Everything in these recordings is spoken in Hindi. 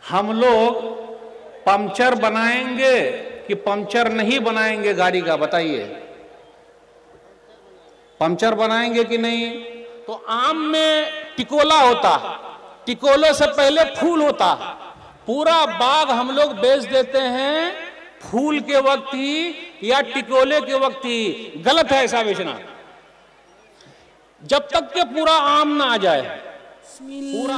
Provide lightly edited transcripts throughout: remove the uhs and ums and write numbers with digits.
हम लोग पंक्चर बनाएंगे कि पंक्चर नहीं बनाएंगे गाड़ी का, बताइए। पंक्चर बनाएंगे कि नहीं? तो आम में टिकोला होता, टिकोले से पहले फूल होता, पूरा बाग हम लोग बेच देते हैं फूल के वक्त ही या टिकोले के वक्त ही। गलत है ऐसा बेचना, जब तक के पूरा आम ना आ जाए। पूरा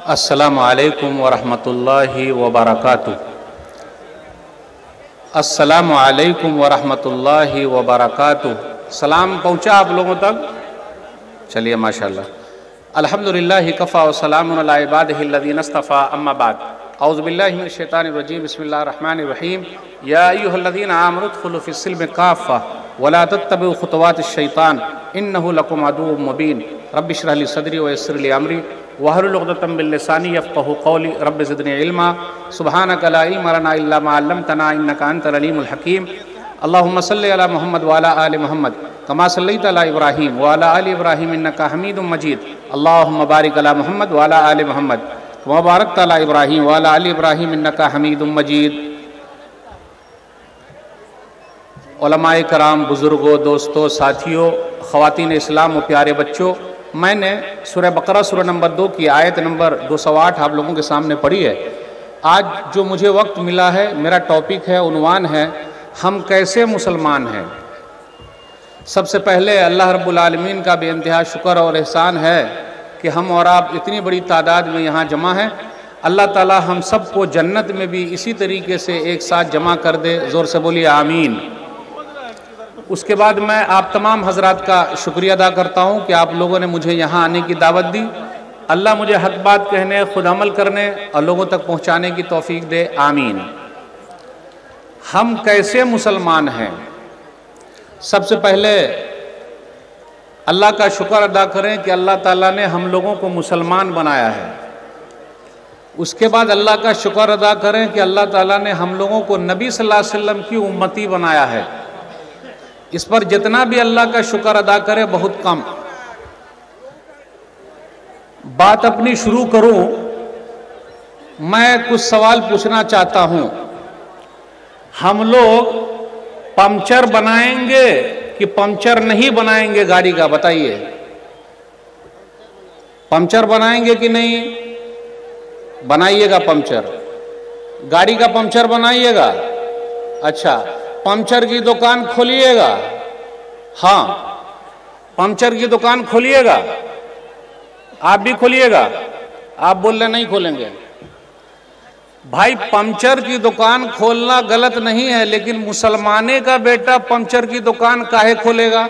अस्सलामु अलैकुम वरहमतुल्लाहि वबरकातुह। अस्सलामु अलैकुम वरहमतुल्लाहि वबरकातुह। सलाम पहुँचा आप लोगों तक? चलिए माशाल्लाह। अल्हम्दुलिल्लाहि कफ़ा व सलामुन अला इबादिहिल्लज़ीना इस्तफ़ा, अम्मा बाद। औज़ु बिल्लाहि मिनश शैतानिर रजीम, बिस्मिल्लाहिर रहमानिर रहीम। या अय्युहल्लज़ीना आमनु उदख़ुलू फ़िस्सिल्मि काफ़्फ़ा वला तत्तबिउ ख़ुतवातिश शैतान इन्नहु लकुम अदुव्वुम मुबीन। रब्बि इश्रह ली सदरी व यस्सिर ली अमरी वहलुल उक़दतम मिन लिसानी यफ़क़हू क़ौली। रब्बि ज़िदनी इल्मा सुब्हानका ला इल्मा लना इल्ला मा अल्लमतना इन्नका अंतल अलीमुल हकीम। अल्लाहुम्मा सल्लि अला मुहम्मद व अला आलि मुहम्मद कमा सल्लैता अला इब्राहीम व अला आलि इब्राहीम इन्नका हमीदुम मजीद। अल्लाहुम्मा बारिक अला मुहम्मद व अला आलि मुहम्मद कमा बारकता अला इब्राहीम व अला आलि इब्राहीम इन्नका हमीदुम मजीद। उलमाए कराम, बुजुर्गों, दोस्तों, साथियों, ख़वातीन इस्लाम और प्यारे बच्चों, मैंने सूरह बकरा सूरह नंबर 2 की आयत नंबर 208 आप लोगों के सामने पढ़ी है। आज जो मुझे वक्त मिला है, मेरा टॉपिक है, उन्वान है, हम कैसे मुसलमान हैं। सबसे पहले अल्लाह रब्बुल आलमीन का बेइंतहा शुक्र और एहसान है कि हम और आप इतनी बड़ी तादाद में यहाँ जमा हैं। अल्लाह ताला हम सबको जन्नत में भी इसी तरीके से एक साथ जमा कर दे। ज़ोर से बोलिए आमीन। उसके बाद मैं आप तमाम हजरात का शुक्रिया अदा करता हूँ कि आप लोगों ने मुझे यहाँ आने की दावत दी। अल्लाह मुझे हक बात कहने, खुद अमल करने और लोगों तक पहुँचाने की तौफीक दे, आमीन। हम कैसे मुसलमान हैं? सबसे पहले अल्लाह का शुक्र अदा करें कि अल्लाह ताला ने हम लोगों को मुसलमान बनाया है। उसके बाद अल्लाह का शुक्र अदा करें कि अल्लाह ताला ने हम लोगों को नबी सल्लल्लाहु अलैहि वसल्लम की उम्मती बनाया है। इस पर जितना भी अल्लाह का शुक्र अदा करे बहुत कम। बात अपनी शुरू करूं, मैं कुछ सवाल पूछना चाहता हूं। हम लोग पंक्चर बनाएंगे कि पंक्चर नहीं बनाएंगे गाड़ी का, बताइए। पंक्चर बनाएंगे कि नहीं? बनाइएगा पंक्चर, गाड़ी का पंक्चर बनाइएगा। अच्छा, पंक्चर की दुकान खोलिएगा? हाँ, पंक्चर की दुकान खोलिएगा। आप भी खोलिएगा? आप बोल रहे नहीं खोलेंगे। भाई, पंक्चर की दुकान खोलना गलत नहीं है, लेकिन मुसलमाने का बेटा पंक्चर की दुकान काहे खोलेगा?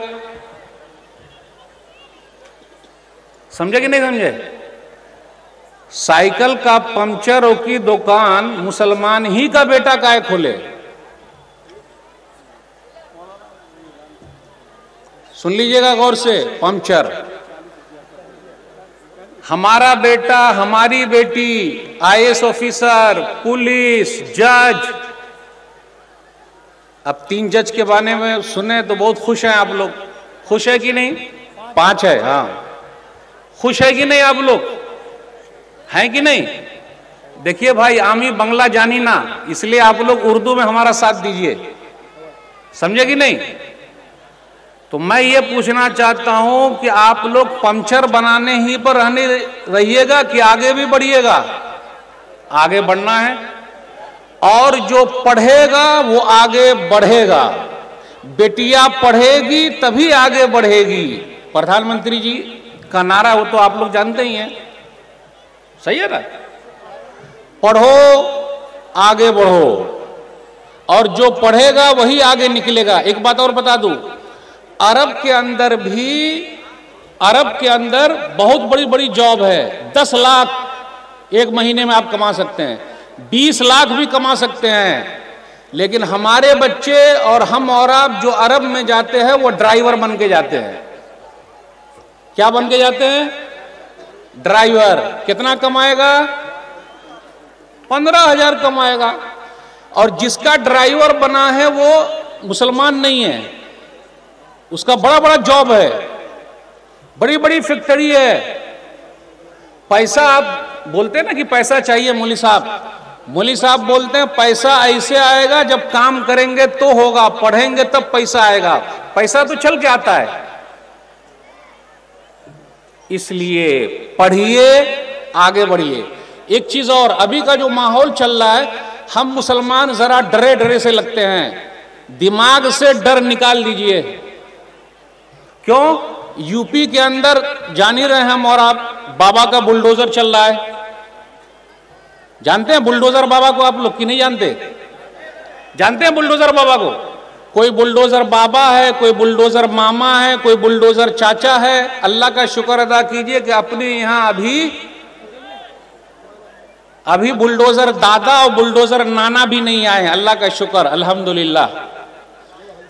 समझे कि नहीं समझे? साइकिल का पंक्चर की दुकान मुसलमान ही का बेटा काहे खोले? सुन लीजिएगा गौर से। पंक्चर, हमारा बेटा, हमारी बेटी IAS ऑफिसर, पुलिस, जज। अब 3 जज के बारे में सुने तो बहुत खुश हैं आप लोग। खुश है कि नहीं? 5 है। हाँ, खुश है कि नहीं आप लोग? हैं कि नहीं? देखिए भाई, आमी बंगला जानी ना, इसलिए आप लोग उर्दू में हमारा साथ दीजिए। समझे कि नहीं? तो मैं ये पूछना चाहता हूं कि आप लोग पंक्चर बनाने ही पर रहने रहिएगा कि आगे भी बढ़िएगा? आगे बढ़ना है, और जो पढ़ेगा वो आगे बढ़ेगा। बेटियां पढ़ेगी तभी आगे बढ़ेगी। प्रधानमंत्री जी का नारा वो तो आप लोग जानते ही हैं, सही है ना? पढ़ो आगे बढ़ो, और जो पढ़ेगा वही आगे निकलेगा। एक बात और बता दूं, अरब के अंदर बहुत बड़ी बड़ी जॉब है। 10 लाख एक महीने में आप कमा सकते हैं, 20 लाख भी कमा सकते हैं। लेकिन हमारे बच्चे और हम और आप जो अरब में जाते हैं वो ड्राइवर बन के जाते हैं। क्या बन के जाते हैं? ड्राइवर। कितना कमाएगा? 15,000 कमाएगा। और जिसका ड्राइवर बना है वो मुसलमान नहीं है, उसका बड़ा बड़ा जॉब है, बड़ी बड़ी फैक्ट्री है, पैसा आप बोलते हैं ना कि पैसा चाहिए मौली साहब बोलते हैं पैसा ऐसे आएगा जब काम करेंगे तो होगा, पढ़ेंगे तब पैसा आएगा, पैसा तो चल के आता है। इसलिए पढ़िए, आगे बढ़िए। एक चीज और, अभी का जो माहौल चल रहा है, हम मुसलमान जरा डरे डरे से लगते हैं, दिमाग से डर निकाल दीजिए। क्यों? यूपी के अंदर जान ही रहे हम और आप, बाबा का बुलडोजर चल रहा है। जानते हैं बुलडोजर बाबा को आप लोग कि नहीं जानते? जानते हैं बुलडोजर बाबा को? कोई बुलडोजर बाबा है, कोई बुलडोजर मामा है, कोई बुलडोजर चाचा है। अल्लाह का शुक्र अदा कीजिए कि अपने यहां अभी बुलडोजर दादा और बुलडोजर नाना भी नहीं आए हैं। अल्लाह का शुक्र, अल्हम्दुलिल्लाह।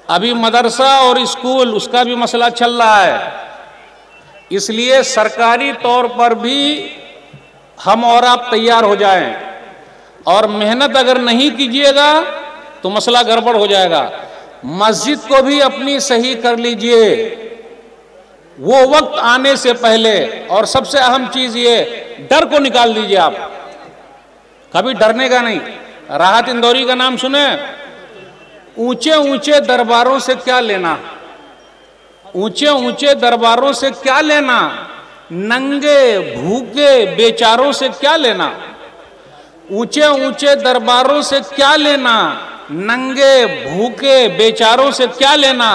अभी मदरसा और स्कूल, उसका भी मसला चल रहा है। इसलिए सरकारी तौर पर भी हम और आप तैयार हो जाएं, और मेहनत अगर नहीं कीजिएगा तो मसला गड़बड़ हो जाएगा। मस्जिद को भी अपनी सही कर लीजिए वो वक्त आने से पहले। और सबसे अहम चीज ये, डर को निकाल दीजिए। आप कभी डरने का नहीं। राहत इंदौरी का नाम सुने? ऊंचे ऊंचे दरबारों से क्या लेना, ऊंचे ऊंचे दरबारों से क्या लेना, नंगे भूखे बेचारों से क्या लेना। ऊंचे ऊंचे दरबारों से क्या लेना, नंगे भूखे बेचारों से क्या लेना।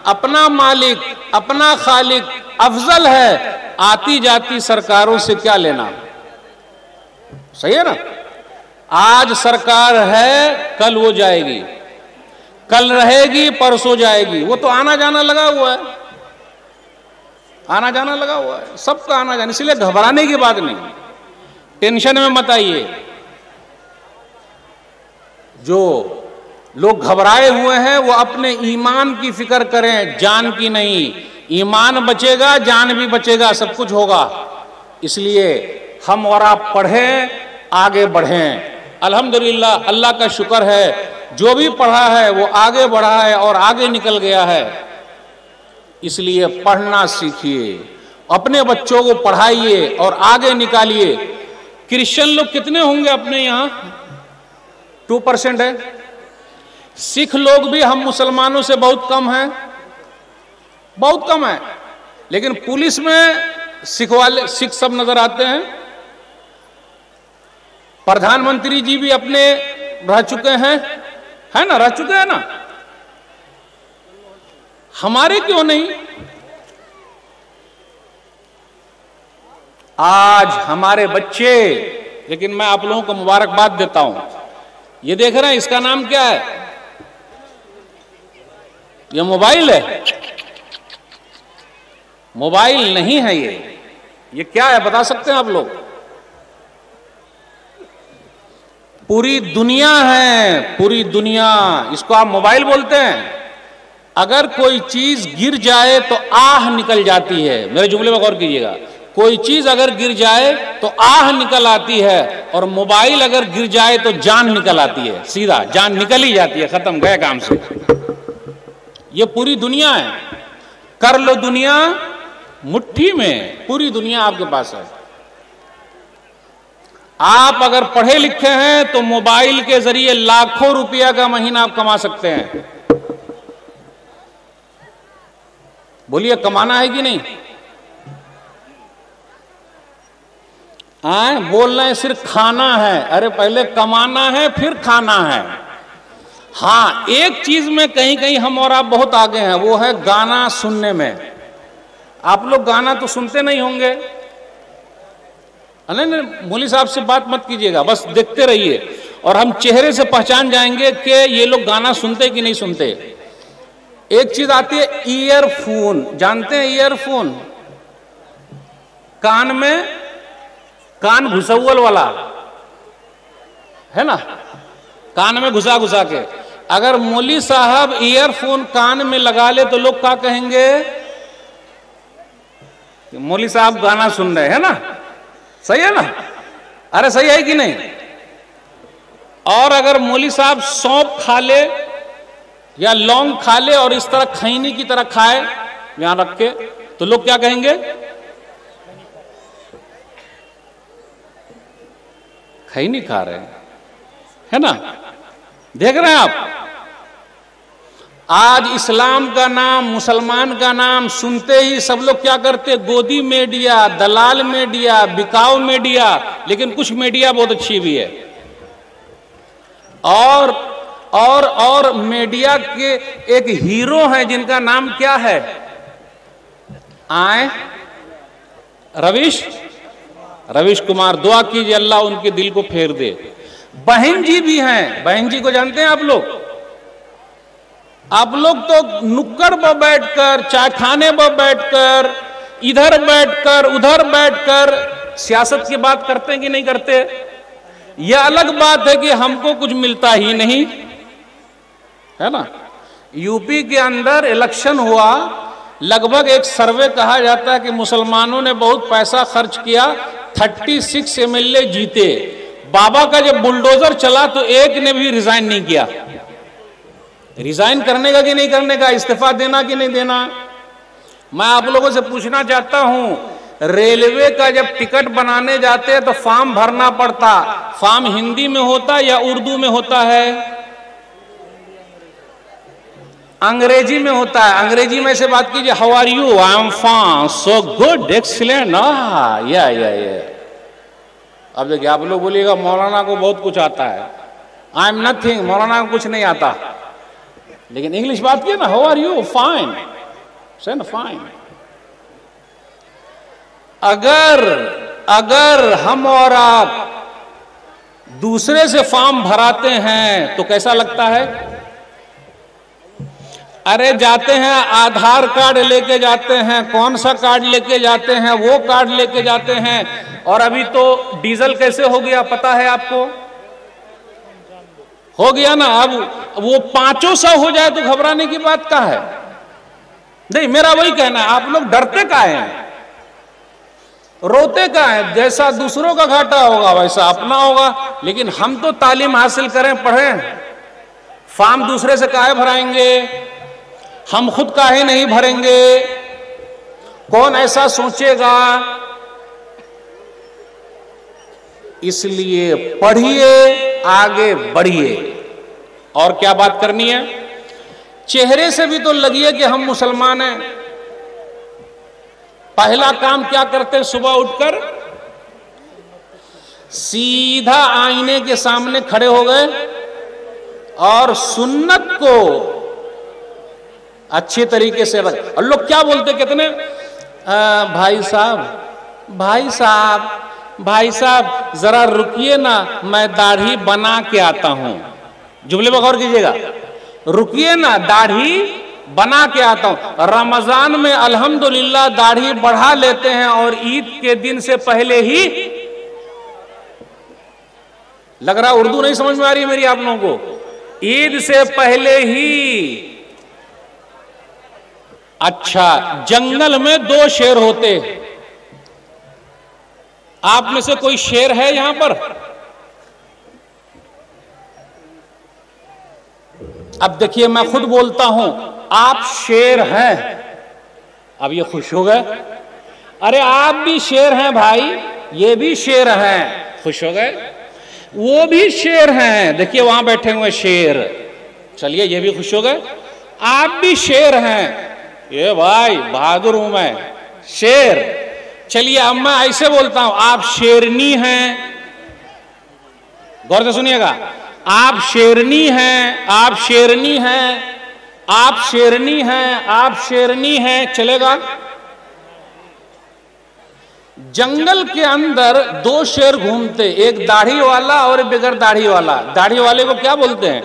अपना मालिक, अपना खालिक अफजल है, आती जाती सरकारों से क्या लेना। सही है ना? आज सरकार है, कल वो जाएगी, कल रहेगी, परसों जाएगी। वो तो आना जाना लगा हुआ है, आना जाना लगा हुआ है, सबका आना जाना। इसलिए घबराने की बात नहीं, टेंशन में मत आइए। जो लोग घबराए हुए हैं वो अपने ईमान की फिक्र करें, जान की नहीं। ईमान बचेगा, जान भी बचेगा, सब कुछ होगा। इसलिए हम और आप पढ़ें, आगे बढ़ें। अल्हम्दुलिल्लाह, अल्लाह का शुक्र है, जो भी पढ़ा है वो आगे बढ़ा है और आगे निकल गया है। इसलिए पढ़ना सीखिए, अपने बच्चों को पढ़ाइए और आगे निकालिए। क्रिश्चियन लोग कितने होंगे अपने यहाँ? 2% है। सिख लोग भी हम मुसलमानों से बहुत कम हैं, बहुत कम है। लेकिन पुलिस में सिख सब नजर आते हैं। प्रधानमंत्री जी भी अपने रह चुके हैं, है ना? रह चुके हैं ना? हमारे क्यों नहीं? आज हमारे बच्चे, लेकिन मैं आप लोगों को मुबारकबाद देता हूं। ये देख रहे हैं, इसका नाम क्या है? ये मोबाइल है? मोबाइल नहीं है ये क्या है बता सकते हैं आप लोग? पूरी दुनिया है, पूरी दुनिया। इसको आप मोबाइल बोलते हैं। अगर कोई चीज गिर जाए तो आह निकल जाती है। मेरे जुमले में गौर कीजिएगा। कोई चीज अगर गिर जाए तो आह निकल आती है, और मोबाइल अगर गिर जाए तो जान निकल आती है। सीधा जान निकल ही जाती है, खत्म, गए काम से। ये पूरी दुनिया है। कर लो दुनिया मुट्ठी में, पूरी दुनिया आपके पास है। आप अगर पढ़े लिखे हैं तो मोबाइल के जरिए लाखों रुपया का महीना आप कमा सकते हैं। बोलिए, कमाना है कि नहीं? बोलना है सिर्फ खाना है। अरे पहले कमाना है, फिर खाना है। हाँ, एक चीज में कहीं कहीं हम और आप बहुत आगे हैं, वो है गाना सुनने में। आप लोग गाना तो सुनते नहीं होंगे। नहीं, मौलवी साहब से बात मत कीजिएगा, बस देखते रहिए और हम चेहरे से पहचान जाएंगे कि ये लोग गाना सुनते कि नहीं सुनते। एक चीज आती है ईयरफोन, जानते हैं ईयरफोन? कान में, कान घुसौल वाला है ना, कान में घुसा घुसा के। अगर मौलवी साहब ईयरफोन कान में लगा ले तो लोग क्या कहेंगे? मौलवी साहब गाना सुन रहे हैं ना। सही है ना? अरे सही है कि नहीं? और अगर मौलवी साहब सौंफ खा ले या लौंग खा ले और इस तरह खैनी की तरह खाए यहां रख के, तो लोग क्या कहेंगे? खैनी खा रहे हैं, है ना? देख रहे हैं आप, आज इस्लाम का नाम, मुसलमान का नाम सुनते ही सब लोग क्या करते? गोदी मीडिया, दलाल मीडिया, बिकाऊ मीडिया। लेकिन कुछ मीडिया बहुत अच्छी भी है। और मीडिया के एक हीरो हैं जिनका नाम क्या है? आए रवीश कुमार। दुआ कीजिए अल्लाह उनके दिल को फेर दे। बहन जी भी हैं। बहन जी को जानते हैं आप लोग? आप लोग तो नुक्कड़ पर बैठकर, चाय खाने पर बैठकर, इधर बैठकर उधर बैठकर सियासत की बात करते हैं कि नहीं करते? यह अलग बात है कि हमको कुछ मिलता ही नहीं, है ना? यूपी के अंदर इलेक्शन हुआ, लगभग एक सर्वे कहा जाता है कि मुसलमानों ने बहुत पैसा खर्च किया, 36 MLA जीते। बाबा का जब बुलडोजर चला तो एक ने भी रिजाइन नहीं किया। रिजाइन करने का कि नहीं करने का, इस्तीफा देना कि नहीं देना? मैं आप लोगों से पूछना चाहता हूं, रेलवे का जब टिकट बनाने जाते हैं तो फॉर्म भरना पड़ता, फॉर्म हिंदी में होता या उर्दू में होता है? अंग्रेजी में होता है। अंग्रेजी में से बात कीजिए, how are you? I am fine, so good, excellent. या अब देखिए, आप लोग बोलिएगा मौलाना को बहुत कुछ आता है। आई एम नथिंग, मौलाना को कुछ नहीं आता। लेकिन इंग्लिश बात किए ना, हाउ आर यू? फाइन, से ना फाइन। अगर हम और आप दूसरे से फॉर्म भराते हैं तो कैसा लगता है? अरे जाते हैं, आधार कार्ड लेके जाते हैं, कौन सा कार्ड लेके जाते हैं? वो कार्ड लेके जाते हैं। और अभी तो डीजल कैसे हो गया पता है आपको? हो गया ना। अब वो 500 हो जाए तो घबराने की बात क्या है? नहीं, मेरा वही कहना है, आप लोग डरते काहे हैं, रोते काहे हैं? जैसा दूसरों का घाटा होगा वैसा अपना होगा। लेकिन हम तो तालीम हासिल करें, पढ़ें, फॉर्म दूसरे से काहे भराएंगे? हम खुद काहे नहीं भरेंगे? कौन ऐसा सोचेगा? इसलिए पढ़िए, आगे बढ़िए। और क्या बात करनी है? चेहरे से भी तो लगिए कि हम मुसलमान हैं। पहला काम क्या करते हैं? सुबह उठकर सीधा आईने के सामने खड़े हो गए और सुन्नत को अच्छे तरीके से रख। और लोग क्या बोलते, कितने भाई साहब जरा रुकिए ना, मैं दाढ़ी बना के आता हूं। जुमले पर गौर कीजिएगा, रुकिए ना, दाढ़ी बना के आता हूं। रमजान में अल्हम्दुलिल्लाह दाढ़ी बढ़ा लेते हैं और ईद के दिन से पहले ही, लग रहा उर्दू नहीं समझ में आ रही है मेरी आप लोगों को, ईद से पहले ही। अच्छा, जंगल में 2 शेर होते, आप में से कोई शेर है यहां पर? अब देखिए, मैं खुद बोलता हूं, आप शेर हैं। अब ये खुश हो गए, अरे आप भी शेर हैं भाई, ये भी शेर हैं। खुश हो गए, वो भी शेर हैं, देखिए वहां बैठे हुए शेर। चलिए, ये भी खुश हो गए, आप भी शेर हैं। ये भाई बहादुर हूं मैं, शेर। चलिए अब मैं ऐसे बोलता हूं, आप शेरनी हैं। गौर से सुनिएगा, आप शेरनी हैं, आप शेरनी हैं, आप शेरनी हैं, आप शेरनी हैं, चलेगा? जंगल के अंदर 2 शेर घूमते, एक दाढ़ी वाला और एक बगैर दाढ़ी वाला। दाढ़ी वाले को क्या बोलते हैं?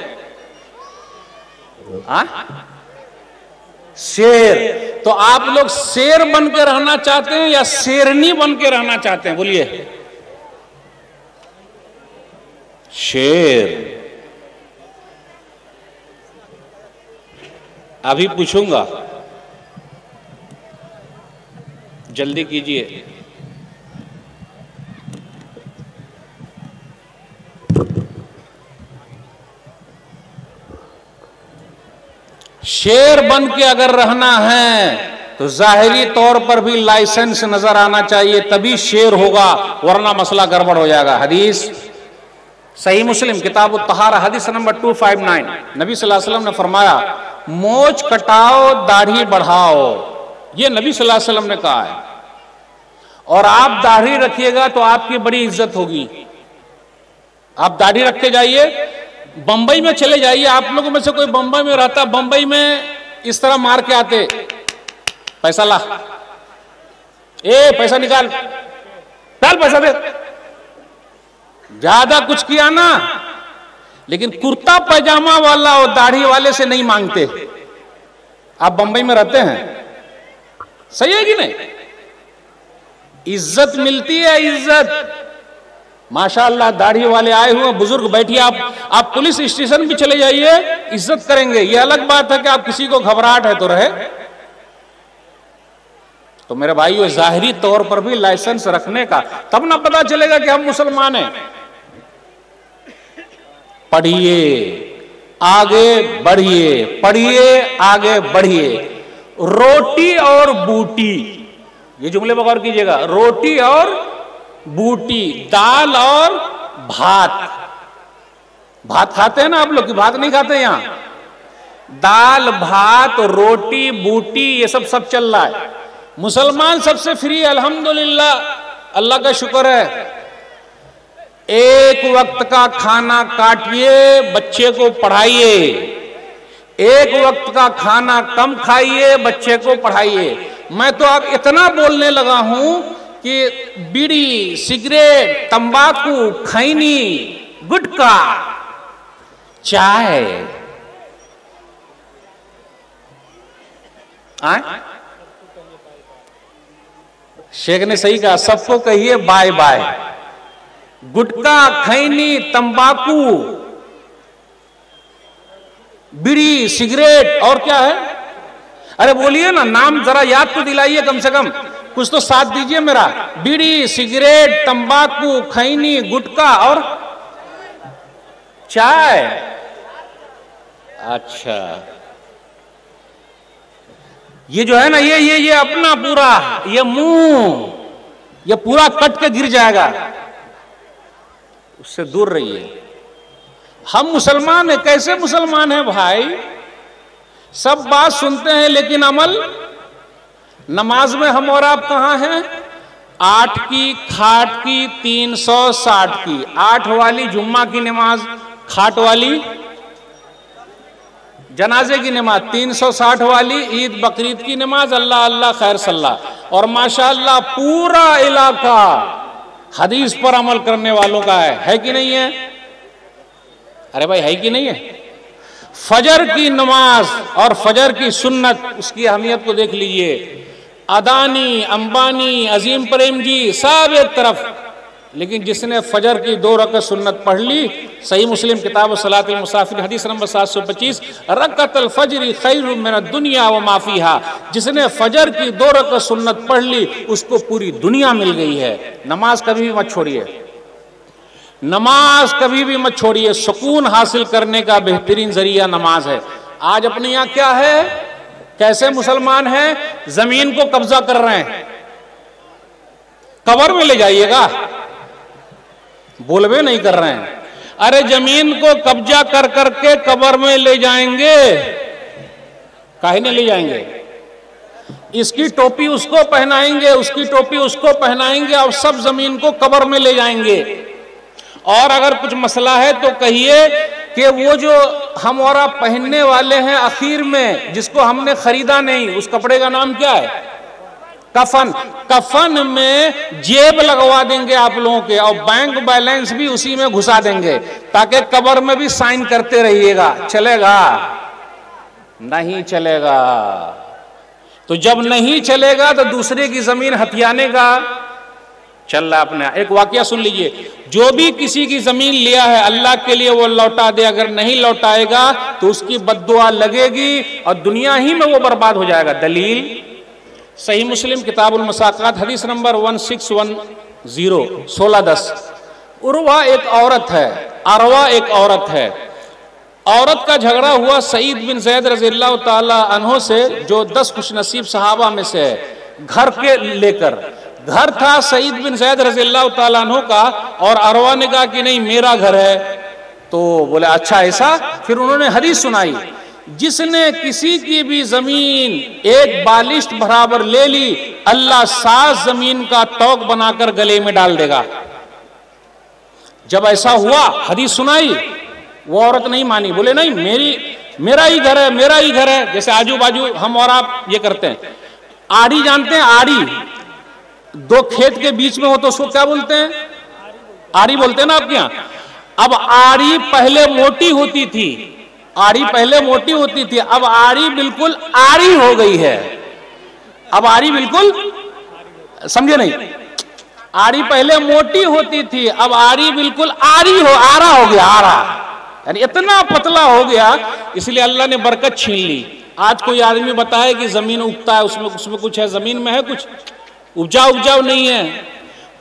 शेर। तो आप लोग शेर बन के रहना चाहते हैं या शेरनी बन के रहना चाहते हैं? बोलिए। शेर। अभी पूछूंगा, जल्दी कीजिए। शेर बन के अगर रहना है तो जाहिरी तौर पर भी लाइसेंस नजर आना चाहिए, तभी शेर होगा, वरना मसला गड़बड़ हो जाएगा। हदीस सही मुस्लिम किताब तहारा हदीस नंबर 259, नबी सल्लल्लाहु अलैहि वसल्लम ने फरमाया, मोछ कटाओ दाढ़ी बढ़ाओ, ये नबी सल्लल्लाहु अलैहि वसल्लम ने कहा है। और आप दाढ़ी रखिएगा तो आपकी बड़ी इज्जत होगी। आप दाढ़ी रखते जाइए, बंबई में चले जाइए, आप लोगों में से कोई बंबई में रहता, बंबई में इस तरह मार के आते, पैसा ला, ए पैसा निकाल, डाल पैसा दे, ज्यादा कुछ किया ना, लेकिन कुर्ता पैजामा वाला और दाढ़ी वाले से नहीं मांगते। आप बंबई में रहते हैं, सही है कि नहीं? इज्जत मिलती है, इज्जत। माशाअल्लाह दाढ़ी वाले आए हुए बुजुर्ग बैठिए, आप पुलिस स्टेशन भी चले जाइए, इज्जत करेंगे। ये अलग बात है कि आप किसी को घबराहट है तो रहे। तो मेरे भाइयों, जाहिरी तौर पर भी लाइसेंस रखने का, तब ना पता चलेगा कि हम मुसलमान हैं। पढ़िए, आगे बढ़िए, पढ़िए, आगे बढ़िए। रोटी और बूटी, ये जुमले पर गौर कीजिएगा, रोटी और बूटी, दाल और भात। भात खाते हैं ना आप लोग, की भात नहीं खाते? यहां दाल भात रोटी बूटी ये सब चल रहा है। मुसलमान सबसे फ्री है, अल्हम्दुलिल्लाह, अल्लाह का शुक्र है। एक वक्त का खाना काटिए, बच्चे को पढ़ाइए, एक वक्त का खाना कम खाइए, बच्चे को पढ़ाइए। मैं तो अब इतना बोलने लगा हूं कि बीड़ी, सिगरेट, तंबाकू, खैनी, गुटखा, चाय, शेख ने सही कहा, सबको कहिए बाय बाय। गुटखा, खैनी, तंबाकू, बीड़ी, सिगरेट और क्या है? अरे बोलिए ना, नाम जरा याद तो दिलाइए, कम से कम कुछ तो साथ दीजिए मेरा। बीड़ी, सिगरेट, तंबाकू, खैनी, गुटखा और चाय। अच्छा, ये जो है ना, ये अपना पूरा, ये मुंह, ये पूरा कट के गिर जाएगा, उससे दूर रहिए। हम मुसलमान हैं, कैसे मुसलमान हैं भाई? सब बात सुनते हैं लेकिन अमल, नमाज में हम और आप कहां हैं? 8 की, खाट की, 360 की, 8 वाली जुम्मा की नमाज, खाट वाली जनाजे की नमाज, 360 वाली ईद बकरीद की नमाज, अल्लाह अल्लाह खैर सल्लाह। और माशाअल्लाह पूरा इलाका हदीस पर अमल करने वालों का है कि नहीं है? अरे भाई, है कि नहीं है? फजर की नमाज और फजर की सुन्नत, उसकी अहमियत को देख लीजिए। अदानी, अंबानी, अजीम प्रेम जी सब एक तरफ, लेकिन जिसने फजर की 2 रकअत सुन्नत पढ़ ली, सही मुस्लिम किताब सलातुल मुसाफिर हदीस नंबर 725, रकअतुल फज्र खैरुम मिनद दुनिया व मा फीहा, जिसने फजर की 2 रकअत सुन्नत पढ़ ली, उसको पूरी दुनिया मिल गई है। नमाज कभी भी मत छोड़िए, नमाज कभी भी मत छोड़िए। सुकून हासिल करने का बेहतरीन जरिया नमाज है। आज अपने यहां क्या है, कैसे मुसलमान हैं, जमीन को कब्जा कर रहे हैं। कब्र में ले जाइएगा, बोलवे नहीं कर रहे हैं। अरे जमीन को कब्जा कर करके कब्र में ले जाएंगे, काहे नहीं ले जाएंगे? इसकी टोपी उसको पहनाएंगे, उसकी टोपी उसको पहनाएंगे, और सब जमीन को कब्र में ले जाएंगे। और अगर कुछ मसला है तो कहिए कि वो जो हम और आप पहनने वाले हैं आखिर में, जिसको हमने खरीदा नहीं, उस कपड़े का नाम क्या है? कफन। कफन में जेब लगवा देंगे आप लोगों के, और बैंक बैलेंस भी उसी में घुसा देंगे, ताकि कब्र में भी साइन करते रहिएगा। चलेगा? नहीं चलेगा। तो जब नहीं चलेगा तो दूसरे की जमीन हथियाने का चल रहा अपने। एक वाकया सुन लीजिए, जो भी किसी की जमीन लिया है अल्लाह के लिए वो लौटा दे, अगर नहीं लौटाएगा तो उसकी बद्दुआ लगेगी और दुनिया ही में वो बर्बाद हो जाएगा। दलील सही मुस्लिम किताबुल मसाकात हदीस नंबर 1610, 1610। उर्वा एक औरत है, अरवा एक औरत है, औरत का झगड़ा हुआ सईद बिन ज़ैद रज़ियल्लाहु ताला अन्हो से, जो 10 खुशनसीब सहाबा में से है। घर के लेकर, घर था सईद बिन ज़ैद रज़ियल्लाहु ताला अन्हो का, और अरवा ने कहा कि नहीं मेरा घर है। तो बोले अच्छा ऐसा। फिर उन्होंने हदीस सुनाई, जिसने किसी की भी जमीन एक बालिश्त बराबर ले ली, अल्लाह 7 जमीन का तौक बनाकर गले में डाल देगा। जब ऐसा हुआ, हदीस सुनाई, वो औरत नहीं मानी, बोले नहीं मेरा ही घर है, मेरा ही घर है। जैसे आजू बाजू हम और आप ये करते हैं। आड़ी जानते हैं? आड़ी, 2 खेत के बीच में हो तो उसको क्या बोलते हैं? आड़ी बोलते हैं ना आपके यहां। अब आड़ी पहले मोटी होती थी, आड़ी पहले मोटी होती थी, अब आड़ी बिल्कुल आड़ी हो गई है। अब आड़ी बिल्कुल, समझे नहीं, आड़ी पहले मोटी होती थी, अब आड़ी बिल्कुल आड़ी हो, आरा हो गया, आरा, यानी इतना पतला हो गया। इसलिए अल्लाह ने बरकत छीन ली। आज कोई आदमी बताए कि जमीन उगता है, उसमें कुछ है, जमीन में है कुछ, उपजाऊ नहीं है,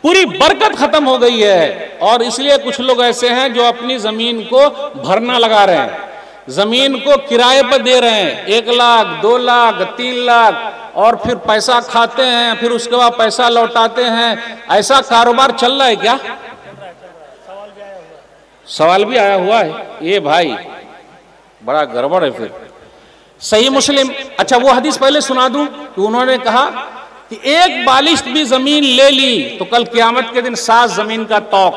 पूरी बरकत खत्म हो गई है। और इसलिए कुछ लोग ऐसे हैं जो अपनी जमीन को भरना लगा रहे हैं, जमीन को किराए पर दे रहे हैं, 1 लाख 2 लाख 3 लाख, और फिर पैसा खाते हैं, फिर उसके बाद पैसा लौटाते हैं। ऐसा कारोबार चल रहा है क्या? सवाल भी आया हुआ है। ये भाई बड़ा गड़बड़ है। फिर सही मुस्लिम, अच्छा वो हदीस पहले सुना दूं कि उन्होंने कहा कि एक बालिश्त भी जमीन ले ली तो कल क़यामत के दिन 7 जमीन का तौक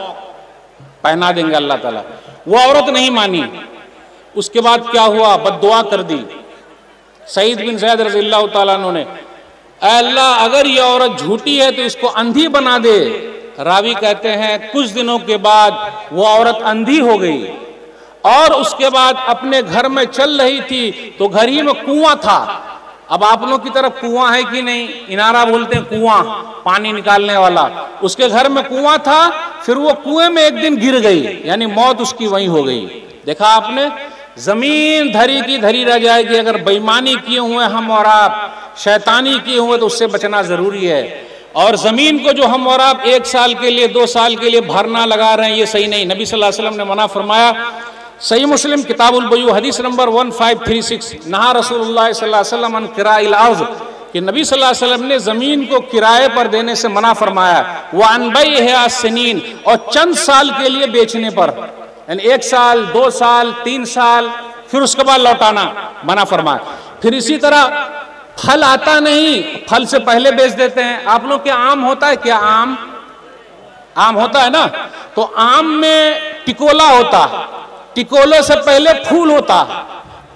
पहना देंगे अल्लाह ताला। वो औरत नहीं मानी। उसके बाद क्या हुआ? बद्दुआ कर दी सईद बिन ज़ैद रज़ियल्लाहु ताला अन्हु ने, अल्लाह अगर ये औरत झूठी है तो इसको अंधी बना दे। रावी कहते हैं कुछ दिनों के बाद वो औरत अंधी हो गई, और उसके बाद अपने घर में चल रही थी तो घर ही में कुआं था। अब आप लोगों की तरफ कुआं है कि नहीं? इनारा बोलते हैं, कुआं, पानी निकालने वाला। उसके घर में कुआं था, फिर वो कुएं में एक दिन गिर गई, यानी मौत उसकी वहीं हो गई। देखा आपने, जमीन धरी की धरी रह जाएगी। अगर बेईमानी किए हुए हम और आप, शैतानी किए हुए, तो उससे बचना जरूरी है। और जमीन को जो हम और आप 1 साल के लिए 2 साल के लिए भरना लगा रहे हैं, ये सही नहीं। नबी सल्लल्लाहु अलैहि वसल्लम ने मना फरमाया। सही मुस्लिम किताबुल बयू हदीस नंबर 1536, नहा रसूलुल्लाह सल्लल्लाहु अलैहि वसल्लम अन किराइल अर्ज़, कि नबी सल्लल्लाहु अलैहि वसल्लम ने जमीन को किराए पर देने से मना फरमाया। व अन बैइहा सनीन, और चंद साल के लिए बेचने पर, यानी 1 साल 2 साल 3 साल, फिर उसके बाद लौटाना मना फरमाया। फिर इसी तरह फल आता नहीं, फल से पहले बेच देते हैं। आप लोग के आम होता है क्या? आम होता है ना, तो आम में टिकोला होता, टिकोले से पहले फूल होता।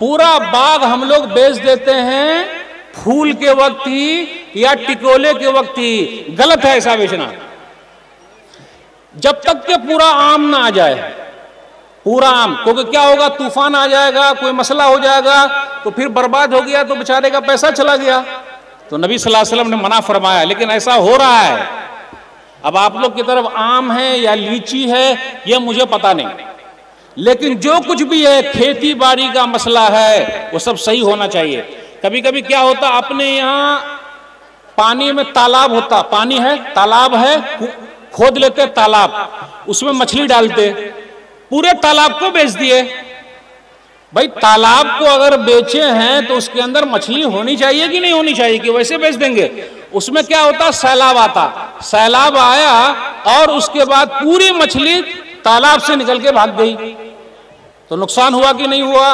पूरा बाग हम लोग बेच देते हैं फूल के वक्त ही या टिकोले के वक्त ही। गलत है ऐसा बेचना। जब तक के पूरा आम ना आ जाए, पूरा आम, क्योंकि क्या होगा, तूफान आ जाएगा, कोई मसला हो जाएगा, तो फिर बर्बाद हो गया तो बेचारे का पैसा चला गया। तो नबी सल्लल्लाहु अलैहि वसल्लम ने मना फरमाया, लेकिन ऐसा हो रहा है। अब आप लोग की तरफ आम है या लीची है ये मुझे पता नहीं, लेकिन जो कुछ भी है, खेती बाड़ी का मसला है, वो सब सही होना चाहिए। कभी कभी क्या होता, अपने यहाँ पानी में तालाब होता, पानी है, तालाब है, खोद लेते तालाब, उसमें मछली डालते, पूरे तालाब को बेच दिए। भाई तालाब को अगर बेचे हैं तो उसके अंदर मछली होनी चाहिए कि नहीं होनी चाहिए, कि वैसे बेच देंगे? उसमें क्या होता, सैलाब आता, सैलाब आया और उसके बाद पूरी मछली तालाब से निकल के भाग गई, तो नुकसान हुआ कि नहीं हुआ?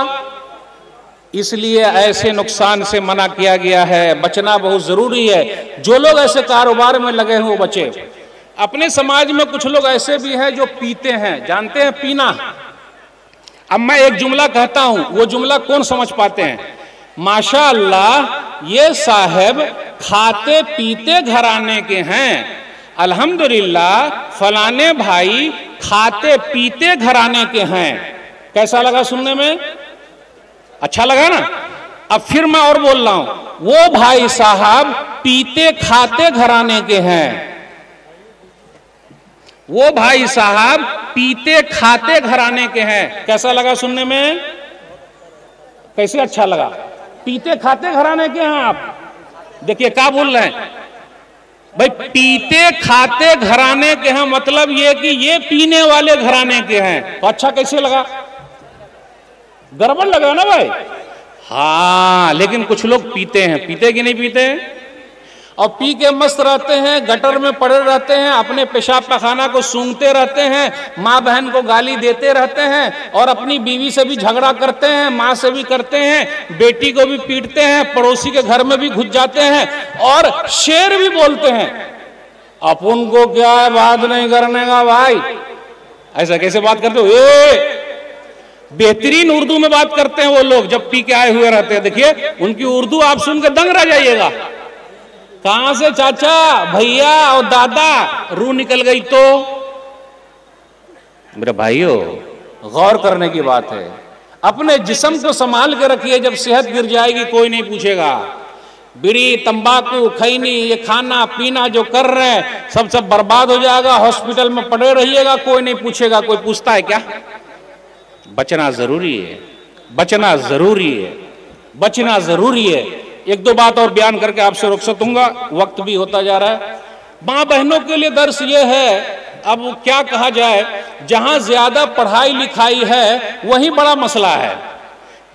इसलिए ऐसे नुकसान से मना किया गया है, बचना बहुत जरूरी है। जो लोग ऐसे कारोबार में लगे हैं वो बचे। अपने समाज में कुछ लोग ऐसे भी हैं जो पीते हैं, जानते हैं पीना। अब मैं एक जुमला कहता हूं, वो जुमला कौन समझ पाते हैं? माशाअल्लाह ये साहब खाते पीते घराने के हैं, अल्हम्दुलिल्लाह फलाने भाई खाते पीते घराने के हैं। कैसा लगा सुनने में? अच्छा लगा ना? अब फिर मैं और बोल रहा हूं, वो भाई साहब पीते खाते घराने के हैं, वो भाई साहब पीते खाते घराने के हैं। कैसा लगा सुनने में? कैसे अच्छा लगा? पीते खाते घराने के हैं आप। देखिए क्या बोल रहे हैं भाई, पीते खाते घराने के हैं, मतलब ये कि ये पीने वाले घराने के हैं। तो अच्छा कैसे लगा? गड़बड़ लगा ना भाई। हाँ, लेकिन कुछ लोग पीते हैं, पीते कि नहीं पीते हैं, और पी के मस्त रहते हैं, गटर में पड़े रहते हैं, अपने पेशाब पैखाना को सूंघते रहते हैं, माँ बहन को गाली देते रहते हैं, और अपनी बीवी से भी झगड़ा करते हैं, माँ से भी करते हैं, बेटी को भी पीटते हैं, पड़ोसी के घर में भी घुस जाते हैं, और शेर भी बोलते हैं। अपन को क्या है बात नहीं करने का भाई, ऐसा कैसे बात करते हो? बेहतरीन उर्दू में बात करते हैं वो लोग जब पी के आए हुए रहते हैं। देखिए उनकी उर्दू आप सुन के दंग रह जाइएगा। कहां से चाचा, भैया और दादा, रूह निकल गई तो। मेरे भाइयों, गौर करने की बात है, अपने जिस्म को संभाल के रखिए, जब सेहत गिर जाएगी कोई नहीं पूछेगा। बीड़ी, तंबाकू, खैनी, ये खाना पीना जो कर रहे हैं सब बर्बाद हो जाएगा, हॉस्पिटल में पड़े रहिएगा, कोई नहीं पूछेगा। कोई पूछता है क्या? बचना जरूरी है, बचना जरूरी है, बचना जरूरी है। एक दो बात और बयान करके आपसे रुक सकूंगा, वक्त भी होता जा रहा है। माँ बहनों के लिए दर्श ये है, अब क्या कहा जाए, जहां ज्यादा पढ़ाई लिखाई है वहीं बड़ा मसला है,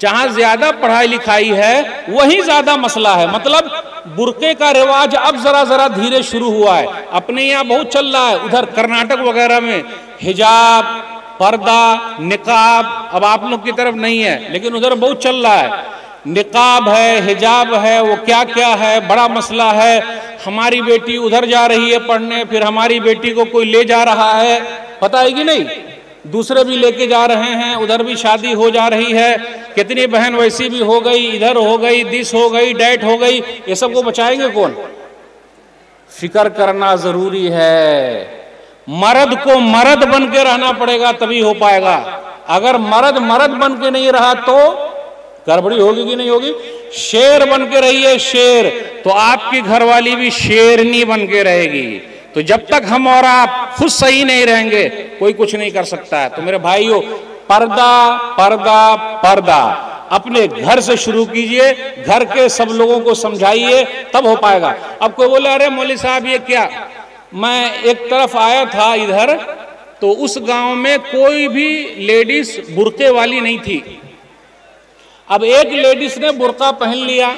जहां ज्यादा पढ़ाई लिखाई है वहीं ज्यादा मसला है। मतलब बुर्के का रिवाज अब जरा जरा धीरे शुरू हुआ है, अपने यहाँ बहुत चल रहा है, उधर कर्नाटक वगैरह में हिजाब, पर्दा, निकाब, अब आप लोग की तरफ नहीं है लेकिन उधर बहुत चल रहा है। निकाब है, हिजाब है, वो क्या क्या है, बड़ा मसला है। हमारी बेटी उधर जा रही है पढ़ने, फिर हमारी बेटी को कोई ले जा रहा है, पता है कि नहीं, दूसरे भी लेके जा रहे हैं, उधर भी शादी हो जा रही है। कितनी बहन वैसी भी हो गई, इधर हो गई, दिस हो गई, डैट हो गई, ये सब को बचाएंगे कौन? फिक्र करना जरूरी है। मर्द को मर्द बन के रहना पड़ेगा तभी हो पाएगा। अगर मर्द मर्द बन के नहीं रहा तो गड़बड़ी होगी कि नहीं होगी? शेर बन के रहिए, शेर, तो आपकी घरवाली भी शेरनी बन के रहेगी। तो जब तक हम और आप खुद सही नहीं रहेंगे कोई कुछ नहीं कर सकता है। तो मेरे भाइयों, पर्दा पर्दा पर्दा अपने घर से शुरू कीजिए, घर के सब लोगों को समझाइए, तब हो पाएगा। अब कोई बोले अरे मौलवी साहब ये क्या, मैं एक तरफ आया था इधर, तो उस गांव में कोई भी लेडीज बुर्के वाली नहीं थी। अब एक लेडीज ने बुर्का पहन लिया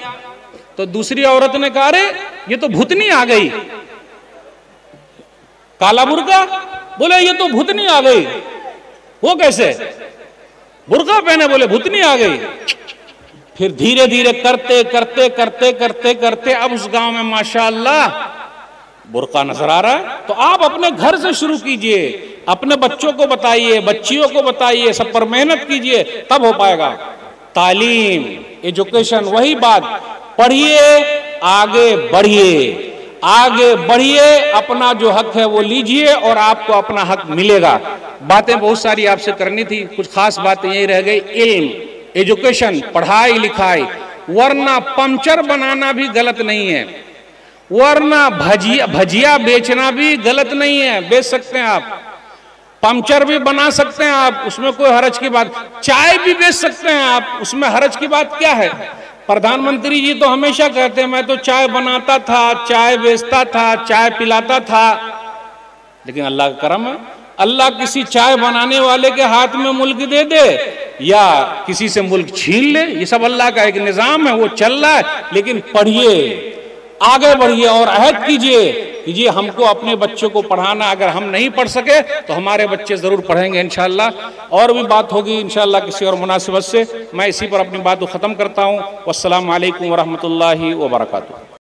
तो दूसरी औरत ने कहा अरे ये तो भूतनी आ गई, काला बुर्का, बोले ये तो भूतनी आ गई। वो कैसे? बुर्का पहने, बोले भूतनी आ गई। फिर धीरे धीरे करते करते करते करते करते अब उस गांव में माशाअल्लाह बुर्का नजर आ रहा है। तो आप अपने घर से शुरू कीजिए, अपने बच्चों को बताइए, बच्चियों को बताइए, सब पर मेहनत कीजिए, तब हो पाएगा। तालीम, एजुकेशन, वही बात, पढ़िए, आगे बढ़िए, आगे बढ़िए, अपना जो हक है वो लीजिए और आपको अपना हक मिलेगा। बातें बहुत सारी आपसे करनी थी, कुछ खास बातें यही रह गई। इल्म, एजुकेशन, पढ़ाई लिखाई, वरना पंचर बनाना भी गलत नहीं है, वरना भजिया बेचना भी गलत नहीं है, बेच सकते हैं आप, पंचर भी बना सकते हैं आप, उसमें कोई हरज की बात, चाय भी बेच सकते हैं आप, उसमें हरज की बात क्या है। प्रधानमंत्री जी तो हमेशा कहते हैं मैं तो चाय बनाता था, चाय बेचता था, चाय पिलाता था, लेकिन अल्लाह का करम है, अल्लाह किसी चाय बनाने वाले के हाथ में मुल्क दे दे या किसी से मुल्क छीन ले, ये सब अल्लाह का एक निजाम है, वो चल रहा है। लेकिन पढ़िए, आगे बढ़िए और अहद कीजिए हमको अपने बच्चों को पढ़ाना। अगर हम नहीं पढ़ सके तो हमारे बच्चे जरूर पढ़ेंगे इंशाअल्लाह। और भी बात होगी इंशाअल्लाह किसी और मुनासिबत से। मैं इसी पर अपनी बात को ख़त्म करता हूँ। वस्सलामु अलैकुम वरहमतुल्लाहि वबरकातुहू।